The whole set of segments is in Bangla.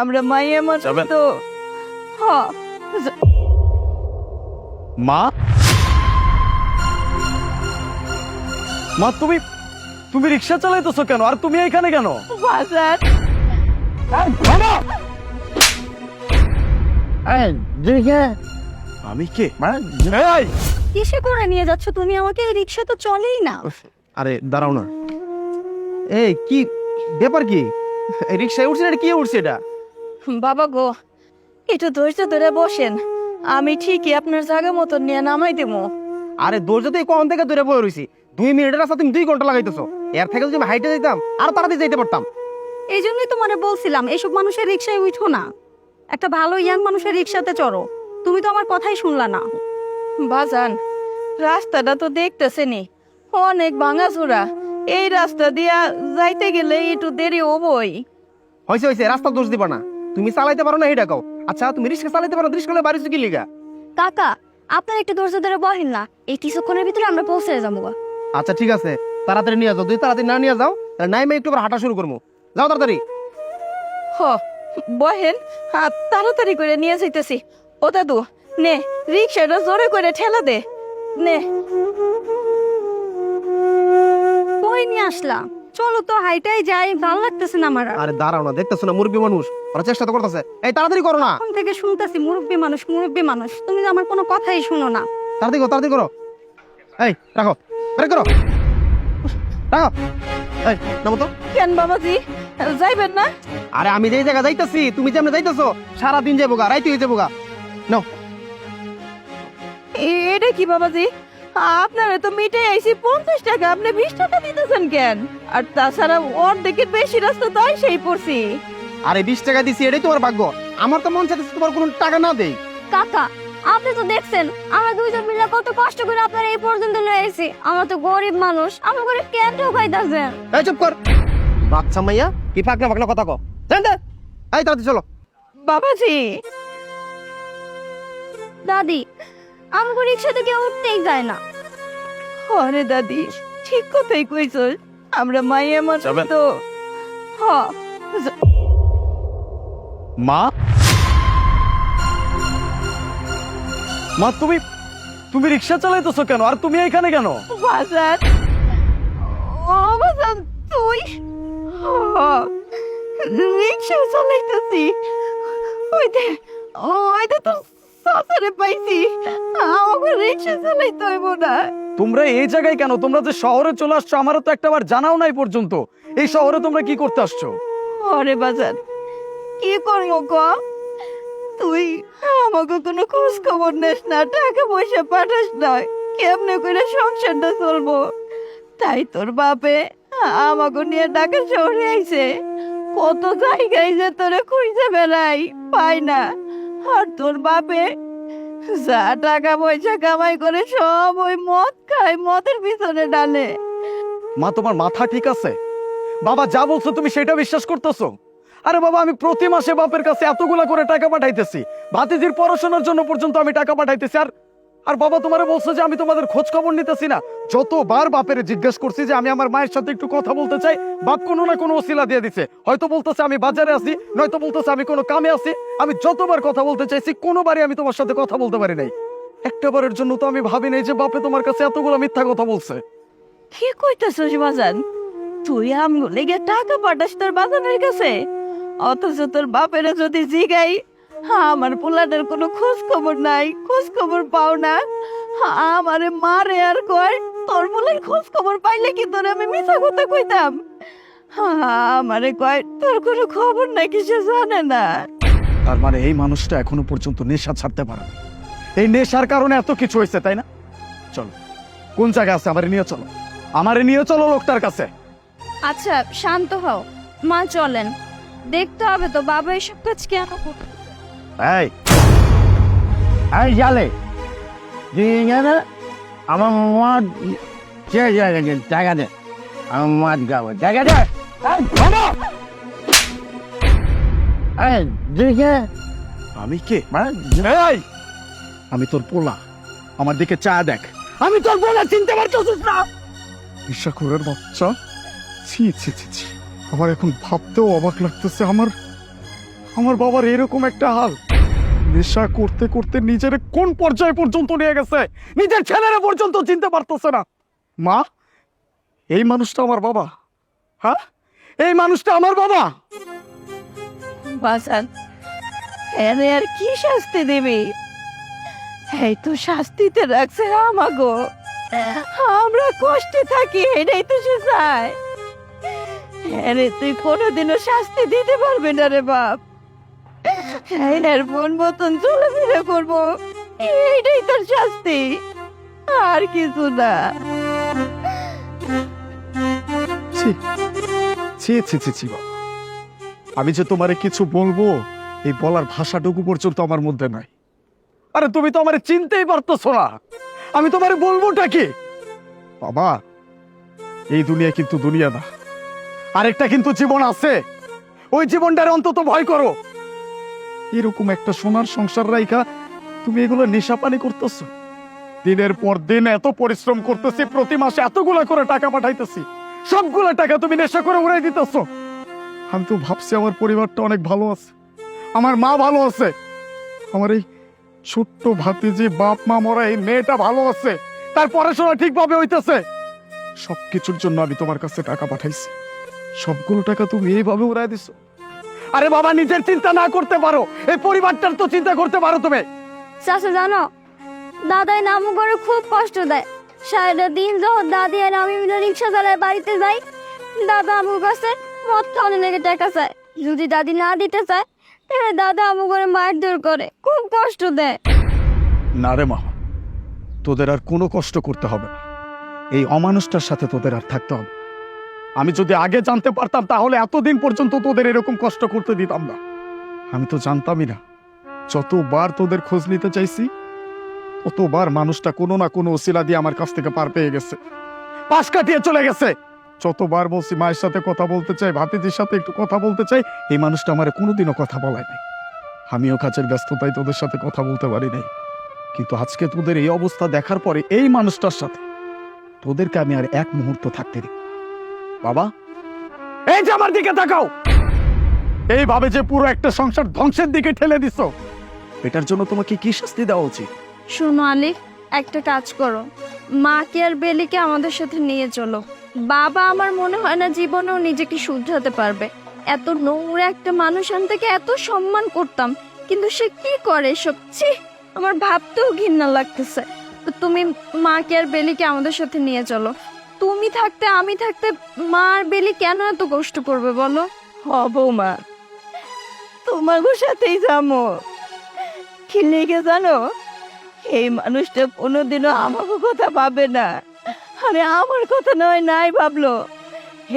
আমরা মাইয়া মানুষ তো। মা মা তুমি তুমি রিক্সা চালাইতেছো কেন? আর তুমি এখানে কেন? বাজার আমি কে? এই! কিসে করে নিয়ে যাচ্ছ তুমি আমাকে? রিক্সা তো চলেই না। আরে দাঁড়াও না। এই কি ব্যাপার? কি রিক্সায় উঠছে? এটা কি উঠছে? এটা বাবা গো, একটু ধৈর্য ধরে বসেন, আমি ঠিকই আপনার জায়গা মতো নিয়ে নামাই দেবো। আরে ধৈর্য তো কখন থেকে দূরে বয়ে রয়েছি। 2 মিনিটের রাস্তা তুমি 2 ঘন্টা লাগাইতেছো। এর থেকে যদি আমি হাইটে যেতাম আর তাড়াতাড়ি যাইতে পারতাম। এই জন্যই তো মানে বলছিলাম এইসব মানুষের রিক্সায় উঠো না, একটা ভালো ইয়াং মানুষের রিক্সাতে চড়ো। তুমি তো আমার কথাই শুনলা না। বাজান, রাস্তাটা তো দেখতেছেনি অনেক ভাঙাচোরা, এই রাস্তা দিয়া যাইতে গেলে একটু দেরি হবই। হয়েছে হয়েছে, রাস্তা দোষ দিবা না। তুমি চালাইতে পারো না এটা কও। আচ্ছা তুমি রিক্সা চালাইতে পারো, রিক্সা বাড়ি কি লিগা? কাকা, আপনার একটু ধৈর্য ধরে বহেন না, এই কিছুক্ষণের ভিতরে আমরা পৌঁছে যাবো। আচ্ছা ঠিক আছে, তাড়াতাড়ি নিয়ে যাও। যদি তাড়াতাড়ি না নিয়ে যাও তাহলে নাই একটু হাঁটা শুরু করবো। যাও তাড়াতাড়ি। হ বহেন, তাড়াতাড়ি করে নিয়ে যাইতেছি। ও দাদু, নে রিক্সাটা জোরে করে ঠেলা দে। নে কই নিয়ে আসলাম, চলো তো হাইটাই যাই, ভালো লাগতেছে না আমার। আরে দাঁড়াও না, দেখতেছো না মুরব্বী মানুষ, ওরা চেষ্টা তো করতেছে। এই তাড়াতাড়ি করো না। তখন থেকে শুনতেছি মুরব্বী মানুষ মুরব্বী মানুষ, তুমি তো আমার কোনো কথাই শুনো না। তাড়াতাড়ি করো, তাড়াতাড়ি করো। এই রাখো, ব্রেক করো, রাখো। এই নামো তো। কেন বাবাজি, যাইবেন না? আরে আমি যেই জায়গা যাইতাছি তুমি যেমন যাইতেছো সারাদিন যাবো গা, রাইতে হয়ে যাবো গা। নাও। এটা কি বাবাজি, আপনারা তো মিটে আইছি 50 টাকা, আপনি 20 টাকা দিতেছেন কেন? আর তাছাড়া অর্ধেকের বেশি রাস্তা তো সেই পড়ছি। আরে 20 টাকা দিছি, এটাই তোমার ভাগ্য। আমার তো মন চাইতেছে তোমার কোনো টাকা না দেই। কাকা, আপনি তো দেখছেন আমরা দুইজন মিলে কত কষ্ট করে আপনার এই পর্যন্ত নিয়ে এসেছি। আমরা তো গরিব মানুষ, আমার করে কেন ঠকাইতাছেন? এই চুপ কর বাচ্চা মাইয়া, কি ফাঁকনা ফাঁকনা কথা কও। জান দে। এই তাড়াতাড়ি চলো। বাবাজি, দাদি, আমাকে রিক্সাতে কেউ উঠতেই যায় না। আরে দাদি, ঠিক কথাই কইছ, আমরা মাইয়া মানুষ যাবেন? তো। মা মা তুমি তুমি রিক্সা চালাইতেছো কেন? আর তুমি এখানে কেন? বাজার, ও বাজার, তুই? রিক্সা চালাইতেছি, ওইতে তো সাসারে পাইছি, আমাকে রিক্সা চালাইতে হইব না। তোমরা এই জায়গায় কেন? তোমরা যে শহরে চলে আসছো আমারও তো একটাবার জানাও নাই পর্যন্ত। এই শহরে তোমরা কি করতে আসছো? আরে বাজার, কি করবো ক? তুই আমাকে কোনো খোঁজ খবর নেস না, টাকা পয়সা পাঠাস না, কেমনে করে সংসারটা চলবো? তাই তোর বাপে আমাকে নিয়ে ঢাকা শহরে আইছে। কত জায়গায় যে তোরে খুঁজে বেড়াই, পাই না। আর তোর বাপে যা টাকা পয়সা কামাই করে সব ওই মদ খায়, মদের পিছনে ডালে। মা তোমার মাথা ঠিক আছে? বাবা যা বলছো তুমি সেটা বিশ্বাস করতেছো? আরে বাবা, আমি প্রতি মাসে বাপের কাছে এতগুলা করে টাকা পাঠাইতেছি, ভাতিজির পড়াশোনার জন্য পর্যন্ত আমি টাকা পাঠাইতেছি। আর আর বাবা তোমারে বলছো যে আমি তোমাদের খোঁজ খবর নিতেছি না। যতবার বাপের জিজ্ঞেস করছি যে আমি আমার মায়ের সাথে একটু কথা বলতে চাই, বাপ কোনো না কোনো ওসিলা দিয়ে দিছে। হয়তো বলতেছে আমি বাজারে আছি, নয়তো বলতেছে আমি কোনো কামে আছি। আমি যতবার কথা বলতে চাইছি কোনোবারই আমি তোমার সাথে কথা বলতে পারি নাই। একটাবারের জন্য তো আমি ভাবি নাই যে বাপে তোমার কাছে এতগুলো মিথ্যা কথা বলছে। কি কইতাছিস বাজান? তুই আমগো লেগে টাকা পাঠাস তোর বাজানের কাছে, অথচ তোর বাপের যদি জিগাই আমার পোলাটার কোনো খোঁজ খবর নাই, খোঁজ খবর পাও না, আমারে মারে আর কয় তোর পোলার খোঁজ খবর পাইলে কি তোর আমি মিছা কথা কইতাম? আমারে কয় তোর কোনো খবর নাই, কিছু জানে না। তার মানে এই মানুষটা এখনো পর্যন্ত নেশা ছাড়তে পারে না। এই নেশার কারণে এত কিছু হয়েছে, তাই না? চলো, কোন জায়গায় আছে আমারে নিয়ে চলো, আমারে নিয়ে চলো লোকটার কাছে। আচ্ছা শান্ত হও মা, চলেন। দেখতে হবে তো বাবা এসব কাজ কেন করছে। এই এই জালে আমার মদ টাকা দে, আমার মদ গাবো, টাকা দে। আমি কে? এই, আমি তোর পোলা, আমার দিকে চা দেখ। আমি তোর পোলা, চিনতে পারছিস না? ঈশাকুরের বাচ্চা, ছি ছি ছি ছি, আমার এখন ভাবতেও অবাক লাগতেছে। আমার বাবার এরকম একটা হাল, নেশা করতে করতে নিজের কোন পর্যায় পর্যন্ত নিয়ে গেছে, নিজের ছেলেরা পর্যন্ত চিনতে পারতেছে না। মা, এই মানুষটা আমার বাবা? হ্যাঁ, এই মানুষটা আমার বাবা? বাসান, এনে আর কি শাস্তি দিবি? এই তো শাস্তিতে রাখছে আমাগো, আমরা কষ্টে থাকি, এটাই তো সে চায়। এনে তুই কোনোদিনও শাস্তি দিতে পারবি না রে বাপ। এনার বোন মতন চলাফেরা করবো, এইটাই তোর শাস্তি, আর কিছু না। ছি ছি ছি ছি ছি বাবা, আমি যে তোমারে কিছু বলবো এই বলার ভাষাটুকু পর্যন্ত আমার মধ্যে নাই। আরে তুমি তো আমারে চিনতেই পারতেছো না, আমি তোমারে বলবোটা কি? বাবা, এই দুনিয়া কিন্তু দুনিয়া না, আরেকটা কিন্তু জীবন আছে, ওই জীবনটারে অন্তত ভয় করো। এরকম একটা সোনার সংসার রাইখা তুমি এগুলো নেশা পানি করতেছো। দিনের পর দিন এত পরিশ্রম করতেছি, প্রতি মাসে এতগুলা করে টাকা পাঠাইতেছি, সবগুলা টাকা তুমি নেশা করে উড়াই দিতেছো। আমি তো ভাবছি আমার পরিবারটা অনেক ভালো আছে, আমার মা ভালো আছে, আমার এই ছোট্ট ভাতিজি, বাপ মা মরা এই মেয়েটা ভালো আছে, তার পড়াশোনা ঠিকভাবে হইতেছে। সবকিছুর জন্য আমি তোমার কাছে টাকা পাঠাইছি, সবগুলো টাকা তুমি এইভাবে উড়াই দিছো। আরে বাবা, নিজের চিন্তা না করতে পারো, এই পরিবারটার তো চিন্তা করতে পারো তুমি। চাচা জানো, দাদাই নামু করে খুব কষ্ট দেয়। সারাটা দিন যখন দাদি আর আমি মিলে রিক্সা চালায় বাড়িতে যাই, দাদা আমুর কাছে মদ খাওয়ানো লেগে টাকা চায়। যদি দাদি না দিতে চায়, তাহলে দাদা আমু করে মারধর করে, খুব কষ্ট দেয়। না রে মা, তোদের আর কোনো কষ্ট করতে হবে না, এই অমানুষটার সাথে তোদের আর থাকতে হবে। আমি যদি আগে জানতে পারতাম তাহলে এতদিন পর্যন্ত তোদের এরকম কষ্ট করতে দিতাম না। আমি তো জানতামই না, যতবার তোদের খোঁজ নিতে চাইছি ততবার মানুষটা কোনো না কোনো ওসিলা দিয়ে আমার কাছ থেকে পার পেয়ে গেছে, পাশ কাটিয়ে চলে গেছে। যতবার বলছি মায়ের সাথে কথা বলতে চাই, ভাতিজির সাথে একটু কথা বলতে চাই, এই মানুষটা আমার কোনোদিনও কথা বলায় নাই। আমিও কাজের ব্যস্ততায় তোদের সাথে কথা বলতে পারি নাই, কিন্তু আজকে তোদের এই অবস্থা দেখার পরে এই মানুষটার সাথে তোদেরকে আমি আর এক মুহূর্ত থাকতে দিই। বাবা, এই যে আমার দিকে তাকাও, এইভাবে যে পুরো একটা সংসার ধ্বংসের দিকে ঠেলে দিছ, এটার জন্য তোমাকে কি শাস্তি দেওয়া উচিত? শোনো আলিফ, একটা কাজ করো, মাকে আর বেলিকে আমাদের সাথে নিয়ে চলো। বাবা আমার মনে হয় না জীবনেও নিজেকে শুধরাতে পারবে। এত নোংরা একটা মানুষ আমি তাকে এত সম্মান করতাম, কিন্তু সে কি করে এসব, ছি, আমার ভাবতেও ঘৃণা লাগতেছে। তো তুমি মাকে আর বেলিকে আমাদের সাথে নিয়ে চলো। তুমি থাকতে আমি থাকতে মা আর বেলি কেন এত কষ্ট করবে বলো? বৌমা, তোমার সাথেই যাবো। কি লেগে জানো, এই মানুষটা কোনোদিনও আমাকে কথা ভাবে না। আরে আমার কথা নয় নাই ভাবলো,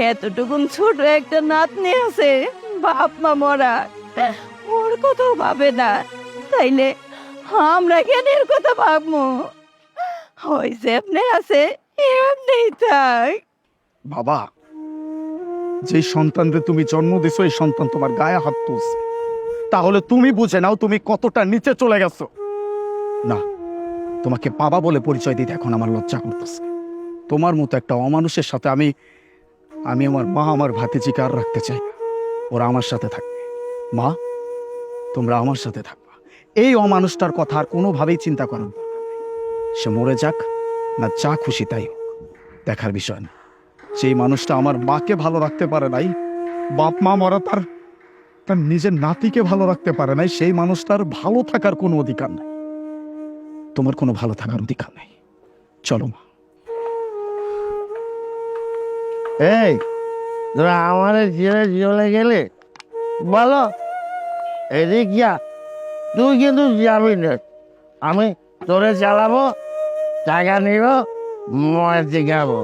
এতটুকুন ছোট একটা নাতনি আছে, বাপ মা মরা, ওর কথাও ভাবে না। তাইলে আমরা কেন এর কথা ভাববো? ওই যেমনি আছে এমনি থাক। বাবা, যে সন্তানকে তুমি জন্ম দিছো এই সন্তান তোমার গায়ে হাত তুলছে, তাহলে তুমি বুঝে নাও তুমি কতটা নিচে চলে গেছো। না, তোমাকে বাবা বলে পরিচয় দিতে এখন আমার লজ্জা করতেছে। তোমার মতো একটা অমানুষের সাথে আমি আমার মা, আমার ভাতিজিকে আর রাখতে চাই না। ওরা আমার সাথে থাকবে। মা, তোমরা আমার সাথে থাকবা। এই অমানুষটার কথা আর কোনোভাবেই চিন্তা করেন না। সে মরে যাক না যা খুশি তাই হোক, দেখার বিষয় না। সেই মানুষটা আমার মাকে ভালো রাখতে পারে নাই, বাপ মা মরা তার নিজের নাতিকে ভালো রাখতে পারে নাই, সেই মানুষটার ভালো থাকার কোনো অধিকার নাই। তোমার কোনো ভালো থাকার অধিকার নাই। চলো মা। এই, তোরা আমাদের ছেড়ে চলে গেলে বলো, এদিক যা, তুই কিন্তু যাবি না। আমি তোরে চালাবো, টাকা নিব, মরে যাবো।